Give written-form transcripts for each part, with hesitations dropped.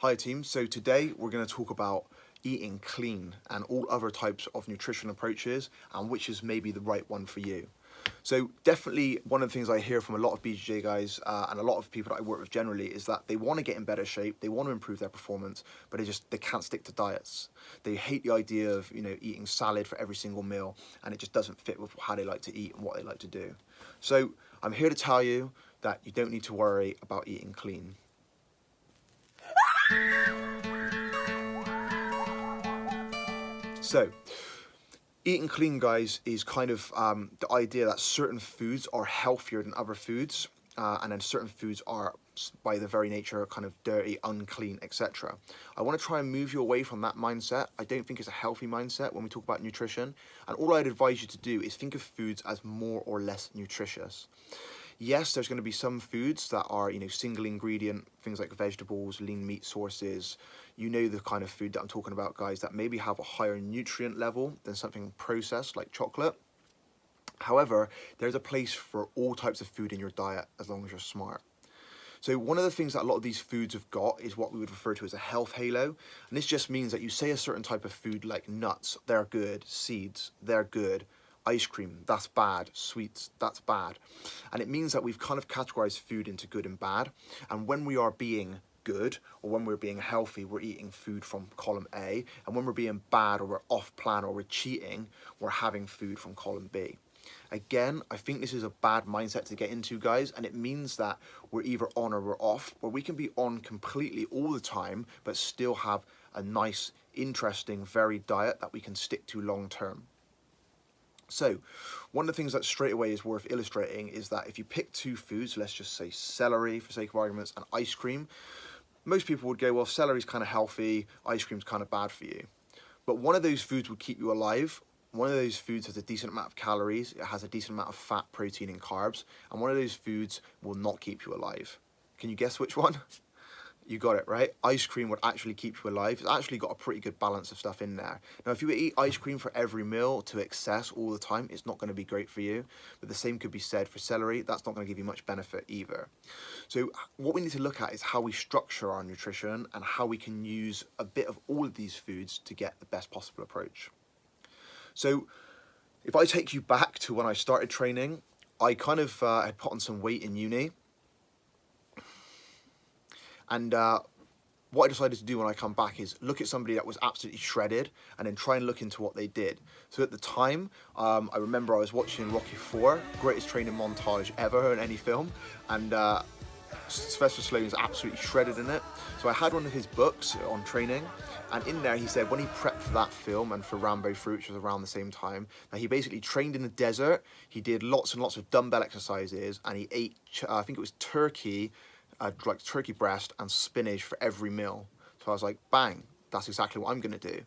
Hi team, so today we're going to talk about eating clean and all other types of nutrition approaches and which is maybe the right one for you. So definitely one of the things I hear from a lot of BJJ guys and a lot of people that I work with generally is that they want to get in better shape, they want to improve their performance, but they can't stick to diets. They hate the idea of eating salad for every single meal, and it just doesn't fit with how they like to eat and what they like to do. So I'm here to tell you that you don't need to worry about eating clean. So, eating clean, guys, is kind of the idea that certain foods are healthier than other foods, and then certain foods are, by their very nature, kind of dirty, unclean, etc. I want to try and move you away from that mindset. I don't think it's a healthy mindset when we talk about nutrition, and all I'd advise you to do is think of foods as more or less nutritious. Yes, there's going to be some foods that are, single ingredient, things like vegetables, lean meat sources. You know the kind of food that I'm talking about, guys, that maybe have a higher nutrient level than something processed like chocolate. However, there's a place for all types of food in your diet as long as you're smart. So one of the things that a lot of these foods have got is what we would refer to as a health halo. And this just means that you say a certain type of food like nuts, they're good, seeds, they're good, ice cream, that's bad, sweets, that's bad. And it means that we've kind of categorized food into good and bad. And when we are being good or when we're being healthy, we're eating food from column A. And when we're being bad or we're off plan or we're cheating, we're having food from column B. Again, I think this is a bad mindset to get into, guys, and it means that we're either on or we're off, or we can be on completely all the time, but still have a nice, interesting, varied diet that we can stick to long term. So, one of the things that straight away is worth illustrating is that if you pick two foods, let's just say celery for sake of arguments and ice cream, most people would go, well, celery's kind of healthy, ice cream's kind of bad for you. But one of those foods would keep you alive. One of those foods has a decent amount of calories, it has a decent amount of fat, protein, and carbs, and one of those foods will not keep you alive. Can you guess which one? You got it, right? Ice cream would actually keep you alive. It's actually got a pretty good balance of stuff in there. Now, if you eat ice cream for every meal to excess all the time, it's not going to be great for you. But the same could be said for celery. That's not going to give you much benefit either. So what we need to look at is how we structure our nutrition and how we can use a bit of all of these foods to get the best possible approach. So if I take you back to when I started training, I kind of had put on some weight in uni. And what I decided to do when I come back is look at somebody that was absolutely shredded and then try and look into what they did. So at the time, I remember I was watching Rocky IV, greatest training montage ever in any film, and Sylvester Stallone is absolutely shredded in it. So I had one of his books on training, and in there he said when he prepped for that film and for Rambo 3, which was around the same time, that he basically trained in the desert, he did lots and lots of dumbbell exercises, and he ate, I think it was turkey, like turkey breast and spinach for every meal. So I was like, bang, that's exactly what I'm going to do.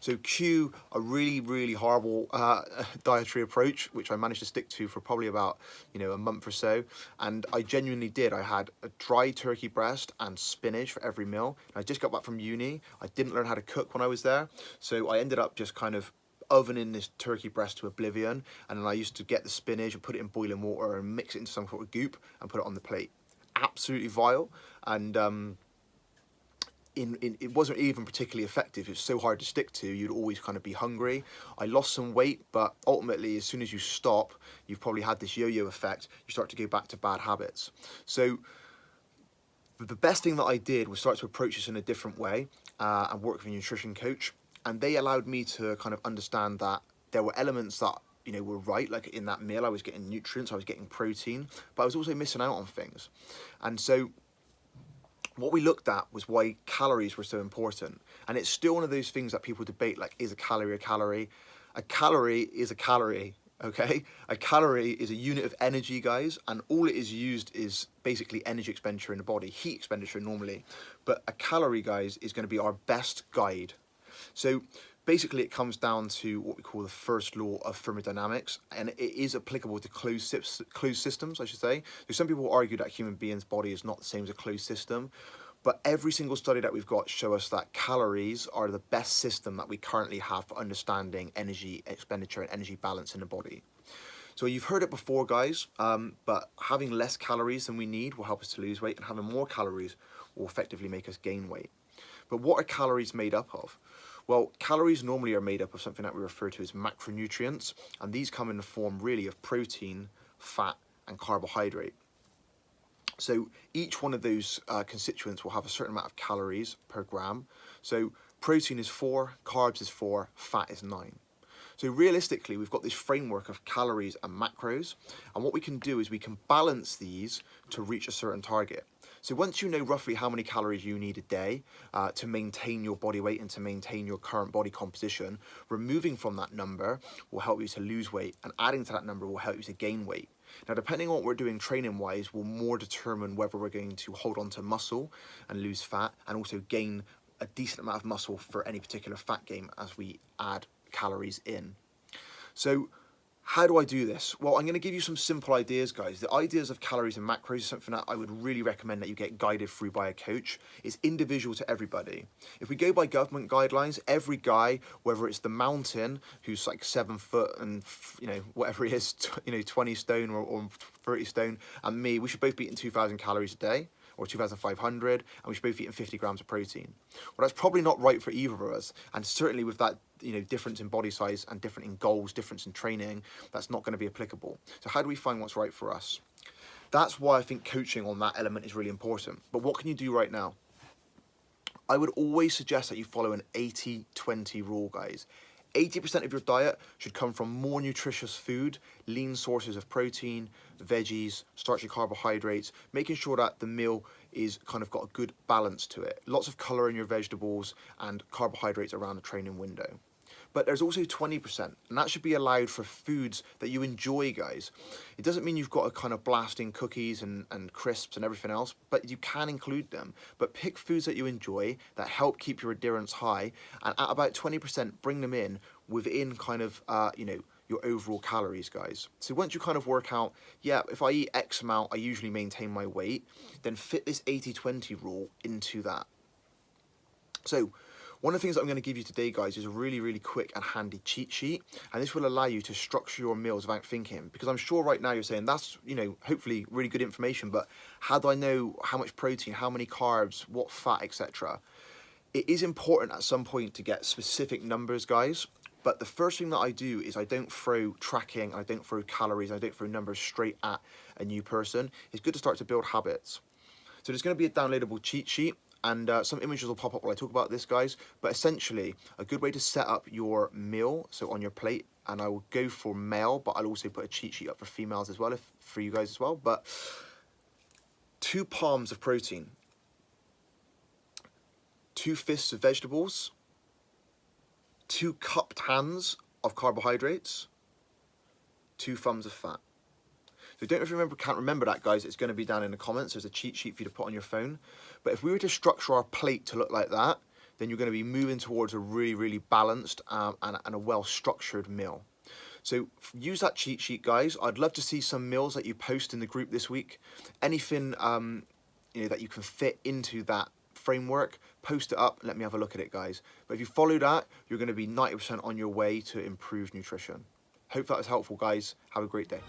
So cue a really, really horrible dietary approach, which I managed to stick to for probably about, a month or so. And I genuinely did. I had a dry turkey breast and spinach for every meal. And I just got back from uni. I didn't learn how to cook when I was there. So I ended up just kind of ovening this turkey breast to oblivion. And then I used to get the spinach and put it in boiling water and mix it into some sort of goop and put it on the plate. Absolutely vile, and it wasn't even particularly effective. It was so hard to stick to, you'd always kind of be hungry. I lost some weight, but ultimately as soon as you stop, you've probably had this yo-yo effect, you start to go back to bad habits. So the best thing that I did was start to approach this in a different way and work with a nutrition coach, and they allowed me to kind of understand that there were elements that were right, like in that meal I was getting nutrients, I was getting protein, but I was also missing out on things. And so what we looked at was why calories were so important. And it's still one of those things that people debate, like, is a calorie a calorie? A calorie is a calorie, okay? A calorie is a unit of energy, guys, and all it is used is basically energy expenditure in the body, heat expenditure normally. But a calorie, guys, is going to be our best guide. So basically it comes down to what we call the first law of thermodynamics, and it is applicable to closed systems, I should say. So some people argue that human being's body is not the same as a closed system, but every single study that we've got show us that calories are the best system that we currently have for understanding energy expenditure and energy balance in the body. So you've heard it before, guys, but having less calories than we need will help us to lose weight, and having more calories will effectively make us gain weight. But what are calories made up of? Well, calories normally are made up of something that we refer to as macronutrients, and these come in the form really of protein, fat, and carbohydrate. So each one of those constituents will have a certain amount of calories per gram. So protein is 4, carbs is 4, fat is 9. So realistically, we've got this framework of calories and macros, and what we can do is we can balance these to reach a certain target. So once you know roughly how many calories you need a day to maintain your body weight and to maintain your current body composition, removing from that number will help you to lose weight, and adding to that number will help you to gain weight. Now, depending on what we're doing training-wise will more determine whether we're going to hold on to muscle and lose fat, and also gain a decent amount of muscle for any particular fat gain as we add calories in. So how do I do this? Well, I'm going to give you some simple ideas, guys. The ideas of calories and macros is something that I would really recommend that you get guided through by a coach. It's individual to everybody. If we go by government guidelines, every guy, whether it's the mountain who's like 7 foot and whatever he is, 20 stone or 30 stone, and me, we should both be eating 2,000 calories a day, or 2,500, and we should both be eating 50 grams of protein. Well, that's probably not right for either of us, and certainly with that difference in body size and different in goals, difference in training, that's not going to be applicable. So how do we find what's right for us? That's why I think coaching on that element is really important. But what can you do right now? I would always suggest that you follow an 80-20 rule, guys. 80% of your diet should come from more nutritious food, lean sources of protein, veggies, starchy carbohydrates, making sure that the meal is kind of got a good balance to it. Lots of colour in your vegetables and carbohydrates around the training window. But there's also 20%, and that should be allowed for foods that you enjoy, guys. It doesn't mean you've got to kind of blast in cookies and crisps and everything else, but you can include them. But pick foods that you enjoy that help keep your adherence high, and at about 20%, bring them in within kind of, your overall calories, guys. So once you kind of work out, yeah, if I eat X amount, I usually maintain my weight, then fit this 80-20 rule into that. So one of the things that I'm going to give you today, guys, is a really, really quick and handy cheat sheet. And this will allow you to structure your meals without thinking. Because I'm sure right now you're saying, that's, hopefully really good information, but how do I know how much protein, how many carbs, what fat, etc.? It is important at some point to get specific numbers, guys. But the first thing that I do is I don't throw tracking, I don't throw calories, I don't throw numbers straight at a new person. It's good to start to build habits. So there's going to be a downloadable cheat sheet, and some images will pop up while I talk about this, guys. But essentially, a good way to set up your meal, so on your plate, and I will go for male, but I'll also put a cheat sheet up for females as well, for you guys as well. But 2 palms of protein, 2 fists of vegetables, 2 cupped hands of carbohydrates, 2 thumbs of fat. So don't can't remember that, guys, it's going to be down in the comments. There's a cheat sheet for you to put on your phone. But if we were to structure our plate to look like that, then you're going to be moving towards a really, really balanced and a well-structured meal. So use that cheat sheet, guys. I'd love to see some meals that you post in the group this week. Anything that you can fit into that framework, post it up, let me have a look at it, guys. But if you follow that, you're going to be 90% on your way to improved nutrition. Hope that was helpful, guys. Have a great day.